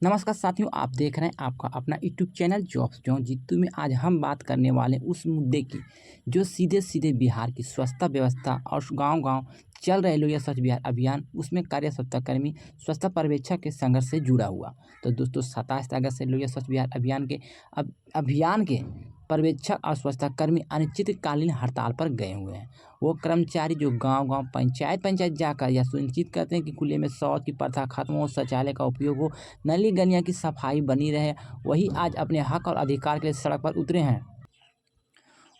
नमस्कार साथियों, आप देख रहे हैं आपका अपना YouTube channel jobs John Jeetu में। आज हम बात करने वाले हैं उस मुद्दे की जो सीधे सीधे बिहार की स्वच्छता व्यवस्था और गांव-गांव चल रहे लोहिया स्वच्छ बिहार अभियान, उसमें कार्य स्वच्छताकर्मी स्वच्छता पर्यवेक्षक के संघर्ष से जुड़ा हुआ। तो दोस्तों, 27 अगस्त से लोहिया स्वच्छ बिहार अभियान के पर्यवेक्षक और स्वच्छताकर्मी अनिश्चितकालीन हड़ताल पर गए हुए हैं। वो कर्मचारी जो गांव-गांव पंचायत जाकर यह सुनिश्चित करते हैं कि खुले में शौच की प्रथा खत्म हो, शौचालय का उपयोग हो, नली गलियां की सफाई बनी रहे, वही आज अपने हक और अधिकार के लिए सड़क पर उतरे हैं।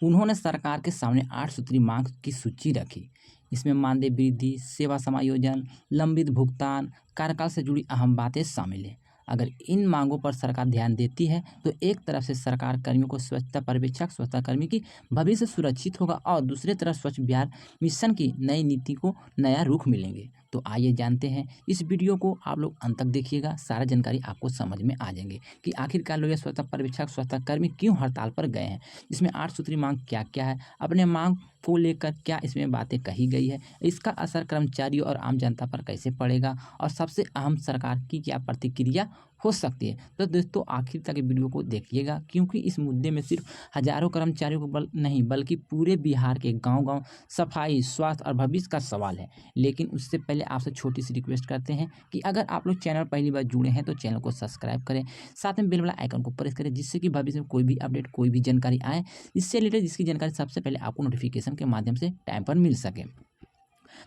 उन्होंने सरकार के सामने 8 सूत्री मांग की सूची रखी। इसमें मानदेय वृद्धि, सेवा समायोजन, लंबित भुगतान, कार्यकाल से जुड़ी अहम बातें शामिल हैं। अगर इन मांगों पर सरकार ध्यान देती है तो एक तरफ से सरकार कर्मियों को स्वच्छता पर्यवेक्षक स्वच्छता कर्मी की भविष्य सुरक्षित होगा और दूसरी तरफ स्वच्छ बिहार मिशन की नई नीति को नया रुख मिलेंगे। तो आइए जानते हैं, इस वीडियो को आप लोग अंत तक देखिएगा, सारा जानकारी आपको समझ में आ जाएंगे कि आखिरकार लोग ये स्वच्छता पर्यवेक्षक स्वच्छता कर्मी क्यों हड़ताल पर गए हैं। इसमें 8 सूत्री मांग क्या-क्या है, अपने मांग को लेकर क्या इसमें बातें कही गई है, इसका असर कर्मचारियों और आम जनता पर कैसे पड़ेगा और सबसे अहम सरकार की क्या प्रतिक्रिया हो सकती है। तो दोस्तों, आखिर तक वीडियो को देखिएगा, क्योंकि इस मुद्दे में सिर्फ हज़ारों कर्मचारियों को नहीं बल्कि पूरे बिहार के गाँव-गाँव सफाई, स्वास्थ्य और भविष्य का सवाल है। लेकिन उससे पहले आपसे छोटी-सी रिक्वेस्ट करते हैं कि अगर आप लोग चैनल पहली बार जुड़े हैं तो चैनल को सब्सक्राइब करें, साथ में बेल वाला आइकन को प्रेस करें, जिससे कि भविष्य में कोई भी अपडेट, कोई भी जानकारी आए, इससे रिलेटेड जिसकी जानकारी सबसे पहले आपको नोटिफिकेशन के माध्यम से टाइम पर मिल सके।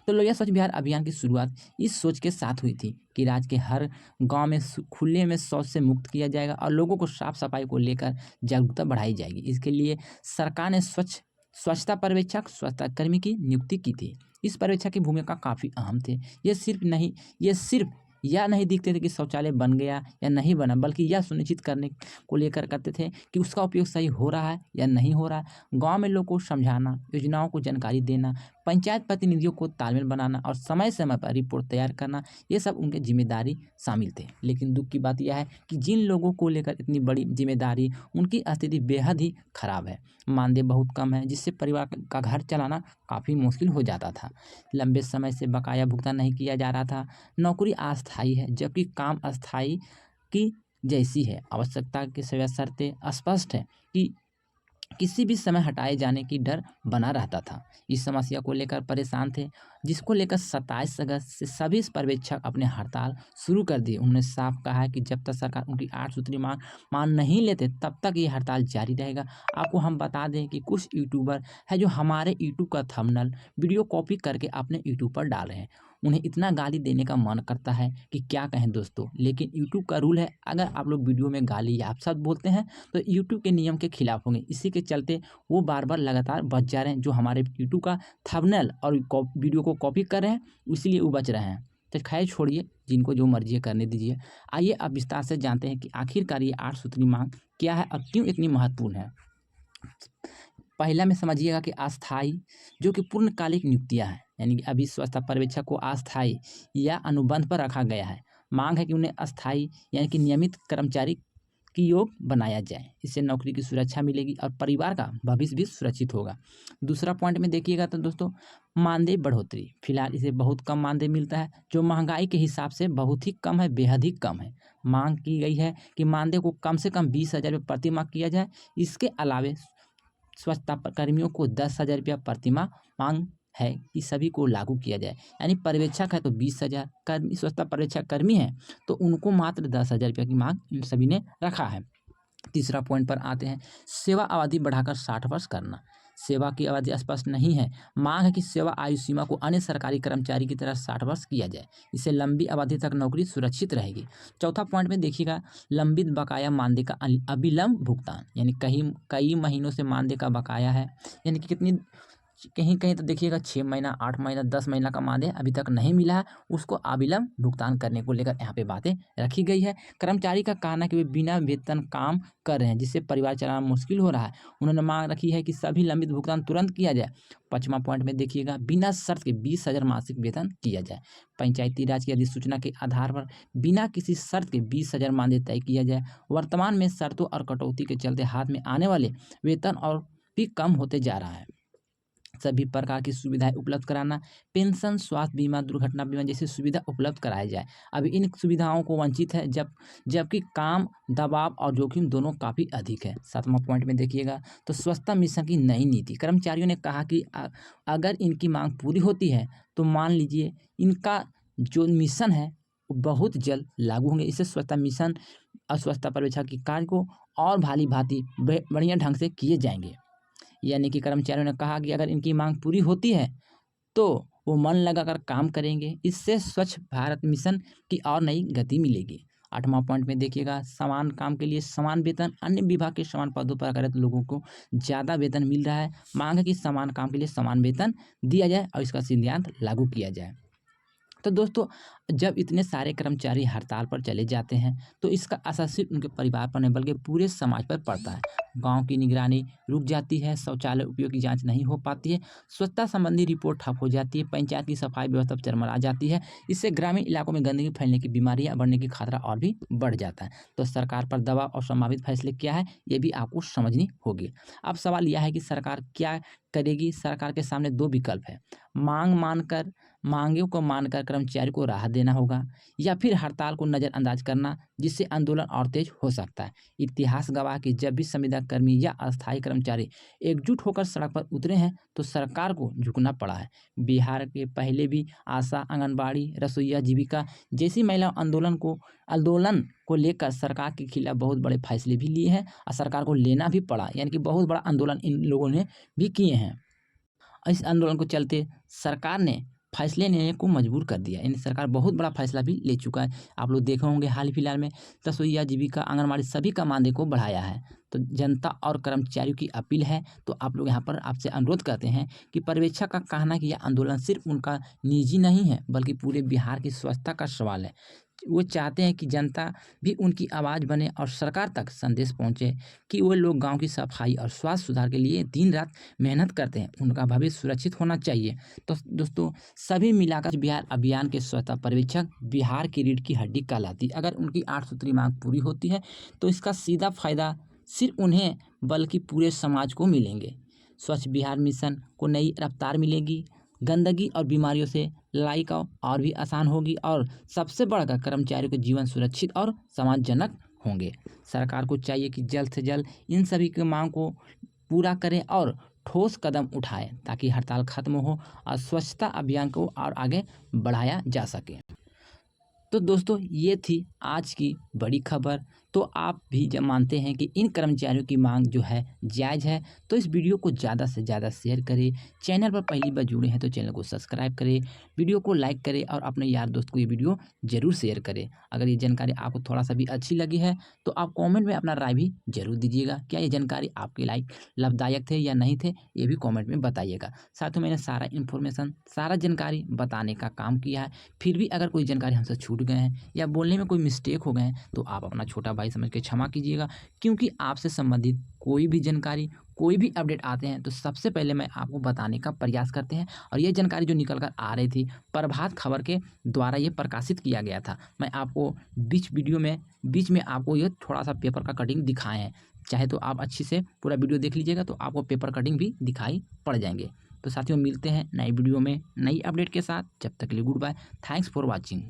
तो लोहिया स्वच्छ बिहार अभियान की शुरुआत इस सोच के साथ हुई थी कि राज्य के हर गांव में खुले में शौच से मुक्त किया जाएगा और लोगों को साफ सफाई को लेकर जागरूकता बढ़ाई जाएगी। इसके लिए सरकार ने स्वच्छता पर्यवेक्षक स्वच्छता कर्मी की नियुक्ति की थी। इस पर्यवेक्षक की भूमिका काफ़ी अहम थे। ये सिर्फ यह नहीं दिखते थे कि शौचालय बन गया या नहीं बना, बल्कि यह सुनिश्चित करने को लेकर करते थे कि उसका उपयोग सही हो रहा है या नहीं हो रहा है। गांव में लोगों को समझाना, योजनाओं को जानकारी देना, पंचायत प्रतिनिधियों को तालमेल बनाना और समय समय पर रिपोर्ट तैयार करना, ये सब उनके जिम्मेदारी शामिल थे। लेकिन दुख की बात यह है कि जिन लोगों को लेकर इतनी बड़ी जिम्मेदारी, उनकी स्थिति बेहद ही खराब है। मानदेय बहुत कम है, जिससे परिवार का घर चलाना काफ़ी मुश्किल हो जाता था। लंबे समय से बकाया भुगतान नहीं किया जा रहा था। नौकरी अस्थायी है, जबकि काम अस्थायी की जैसी है। आवश्यकता की सेवा शर्तें स्पष्ट है कि किसी भी समय हटाए जाने की डर बना रहता था। इस समस्या को लेकर परेशान थे, जिसको लेकर 27 अगस्त से सभी पर्यवेक्षक अपने हड़ताल शुरू कर दिए। उन्होंने साफ कहा है कि जब तक सरकार उनकी 8 सूत्री मांग मान नहीं लेते, तब तक ये हड़ताल जारी रहेगा। आपको हम बता दें कि कुछ यूट्यूबर है जो हमारे यूट्यूब का थंबनेल वीडियो कॉपी करके अपने यूट्यूब पर डाल रहे हैं। उन्हें इतना गाली देने का मन करता है कि क्या कहें दोस्तों। लेकिन यूट्यूब का रूल है, अगर आप लोग वीडियो में गाली या अपशब्द बोलते हैं तो यूट्यूब के नियम के खिलाफ होंगे। इसी के चलते वो बार-बार लगातार बच जा रहे हैं, जो हमारे यूट्यूब का थंबनेल और वीडियो को कॉपी कर रहे हैं, इसीलिए वो बच रहे हैं। तो खैर छोड़िए, जिनको जो मर्ज़ी है करने दीजिए। आइए अब विस्तार से जानते हैं कि आखिरकार ये 8 सूत्री मांग क्या है और क्यों इतनी महत्वपूर्ण है। पहला में समझिएगा कि अस्थायी, जो कि पूर्णकालिक नियुक्तियाँ हैं, यानी कि अभी स्वच्छता पर्यवेक्षक को अस्थायी या अनुबंध पर रखा गया है। मांग है कि उन्हें अस्थायी यानी कि नियमित कर्मचारी की योग बनाया जाए। इससे नौकरी की सुरक्षा मिलेगी और परिवार का भविष्य भी सुरक्षित होगा। दूसरा पॉइंट में देखिएगा तो दोस्तों, मानदेय बढ़ोतरी। फिलहाल इसे बहुत कम मानदेय मिलता है, जो महंगाई के हिसाब से बहुत ही कम है, बेहद ही कम है। मांग की गई है कि मानदेय को कम से कम 20,000 रुपये प्रति माह किया जाए। इसके अलावे स्वच्छता कर्मियों को 10,000 रुपया प्रतिमाह मांग है कि सभी को लागू किया जाए। यानी पर्यवेक्षक है तो 20,000, कर्मी स्वच्छता पर्यवेक्षक कर्मी है तो उनको मात्र 10,000 रुपया की मांग इन सभी ने रखा है। तीसरा पॉइंट पर आते हैं, सेवा अवधि बढ़ाकर 60 वर्ष करना। सेवा की अवधि स्पष्ट नहीं है। मांग है कि सेवा आयु सीमा को अन्य सरकारी कर्मचारी की तरह 60 वर्ष किया जाए। इससे लंबी अवधि तक नौकरी सुरक्षित रहेगी। चौथा पॉइंट में देखिएगा, लंबित बकाया मानदेय का अविलंब भुगतान। यानी कई महीनों से मानदेय का बकाया है, यानी कि कितनी कहीं-कहीं तो देखिएगा 6 महीना, 8 महीना, 10 महीना का मानदेय अभी तक नहीं मिला है, उसको अविलंब भुगतान करने को लेकर यहाँ पे बातें रखी गई है। कर्मचारी का कहना है कि वे बिना वेतन काम कर रहे हैं, जिससे परिवार चलाना मुश्किल हो रहा है। उन्होंने मांग रखी है कि सभी लंबित भुगतान तुरंत किया जाए। 5वां पॉइंट में देखिएगा, बिना शर्त के 20,000 मासिक वेतन किया जाए। पंचायती राज की अधिसूचना के आधार पर बिना किसी शर्त के 20,000 मानदेय तय किया जाए। वर्तमान में शर्तों और कटौती के चलते हाथ में आने वाले वेतन और भी कम होते जा रहा है। सभी प्रकार की सुविधाएं उपलब्ध कराना, पेंशन, स्वास्थ्य बीमा, दुर्घटना बीमा जैसी सुविधा उपलब्ध कराया जाए। अभी इन सुविधाओं को वंचित है जबकि काम, दबाव और जोखिम दोनों काफ़ी अधिक है। 7वां पॉइंट में देखिएगा तो स्वच्छता मिशन की नई नीति। कर्मचारियों ने कहा कि अगर इनकी मांग पूरी होती है तो मान लीजिए इनका जो मिशन है वो बहुत जल्द लागू होंगे। इससे स्वच्छता मिशन और स्वच्छता पर्यवेक्षक की कार्य को और भांति बढ़िया ढंग से किए जाएंगे। यानी कि कर्मचारियों ने कहा कि अगर इनकी मांग पूरी होती है तो वो मन लगाकर काम करेंगे। इससे स्वच्छ भारत मिशन की और नई गति मिलेगी। 8वां पॉइंट में देखिएगा समान काम के लिए समान वेतन। अन्य विभाग के समान पदों पर कार्यरत लोगों को ज़्यादा वेतन मिल रहा है। मांग है कि समान काम के लिए समान वेतन दिया जाए और इसका सिद्धांत लागू किया जाए। तो दोस्तों जब इतने सारे कर्मचारी हड़ताल पर चले जाते हैं तो इसका असर सिर्फ उनके परिवार पर नहीं बल्कि पूरे समाज पर पड़ता है। गांव की निगरानी रुक जाती है, शौचालय उपयोग की जांच नहीं हो पाती है, स्वच्छता संबंधी रिपोर्ट ठप हो जाती है, पंचायत की सफाई व्यवस्था चरमरा जाती है। इससे ग्रामीण इलाकों में गंदगी फैलने की बीमारियां बढ़ने की खतरा और भी बढ़ जाता है। तो सरकार पर दबाव और संभावित फैसले क्या है ये भी आपको समझनी होगी। अब सवाल यह है कि सरकार क्या करेगी। सरकार के सामने दो विकल्प है। मांगों को मानकर कर्मचारी को राहत देना होगा या फिर हड़ताल को नज़रअंदाज करना जिससे आंदोलन और तेज हो सकता है। इतिहास गवाह कि जब भी संविदा कर्मी या अस्थायी कर्मचारी एकजुट होकर सड़क पर उतरे हैं तो सरकार को झुकना पड़ा है। बिहार के पहले भी आशा, आंगनबाड़ी, रसोईया, जीविका जैसी महिला आंदोलन को लेकर सरकार के खिलाफ बहुत बड़े फैसले भी लिए हैं और सरकार को लेना भी पड़ा। यानी कि बहुत बड़ा आंदोलन इन लोगों ने भी किए हैं। इस आंदोलन को चलते सरकार ने फैसले लेने को मजबूर कर दिया। यानी सरकार बहुत बड़ा फैसला भी ले चुका है। आप लोग देखे होंगे हाल फिलहाल में रसोईया, जीविका, आंगनबाड़ी सभी का मानदेय को बढ़ाया है। तो जनता और कर्मचारियों की अपील है तो आप लोग यहाँ पर आपसे अनुरोध करते हैं कि पर्यवेक्षक का कहना कि यह आंदोलन सिर्फ उनका निजी नहीं है बल्कि पूरे बिहार की स्वच्छता का सवाल है। वो चाहते हैं कि जनता भी उनकी आवाज़ बने और सरकार तक संदेश पहुंचे कि वो लोग गांव की सफाई और स्वास्थ्य सुधार के लिए दिन रात मेहनत करते हैं, उनका भविष्य सुरक्षित होना चाहिए। तो दोस्तों सभी मिलाकर बिहार अभियान के स्वच्छता पर्यवेक्षक बिहार की रीढ़ की हड्डी कहलाती। अगर उनकी 8 सूत्री मांग पूरी होती है तो इसका सीधा फायदा सिर्फ उन्हें बल्कि पूरे समाज को मिलेंगे। स्वच्छ बिहार मिशन को नई रफ्तार मिलेगी, गंदगी और बीमारियों से लड़ाई का और भी आसान होगी और सबसे बढ़कर कर्मचारियों के जीवन सुरक्षित और सम्मानजनक होंगे। सरकार को चाहिए कि जल्द से जल्द इन सभी की मांग को पूरा करें और ठोस कदम उठाएं ताकि हड़ताल खत्म हो और स्वच्छता अभियान को और आगे बढ़ाया जा सके। तो दोस्तों ये थी आज की बड़ी खबर। तो आप भी जब मानते हैं कि इन कर्मचारियों की मांग जो है जायज़ है तो इस वीडियो को ज़्यादा से ज़्यादा शेयर करें। चैनल पर पहली बार जुड़े हैं तो चैनल को सब्सक्राइब करें, वीडियो को लाइक करें और अपने यार दोस्त को ये वीडियो ज़रूर शेयर करें। अगर ये जानकारी आपको थोड़ा सा भी अच्छी लगी है तो आप कॉमेंट में अपना राय भी ज़रूर दीजिएगा। क्या ये जानकारी आपके लायक लाभदायक थे या नहीं थे ये भी कॉमेंट में बताइएगा। साथ ही मैंने सारा इन्फॉर्मेशन, सारा जानकारी बताने का काम किया है। फिर भी अगर कोई जानकारी हमसे छूट गए हैं या बोलने में कोई मिस्टेक हो गए हैं तो आप अपना छोटा भाई समझ के क्षमा कीजिएगा, क्योंकि आपसे संबंधित कोई भी जानकारी, कोई भी अपडेट आते हैं तो सबसे पहले मैं आपको बताने का प्रयास करते हैं। और ये जानकारी जो निकल कर आ रही थी प्रभात खबर के द्वारा ये प्रकाशित किया गया था। मैं आपको बीच में आपको ये थोड़ा सा पेपर का कटिंग दिखाए हैं। चाहे तो आप अच्छी से पूरा वीडियो देख लीजिएगा तो आपको पेपर कटिंग भी दिखाई पड़ जाएंगे। तो साथियों मिलते हैं नई वीडियो में नई अपडेट के साथ। जब तक के लिए good bye, thanks for watching.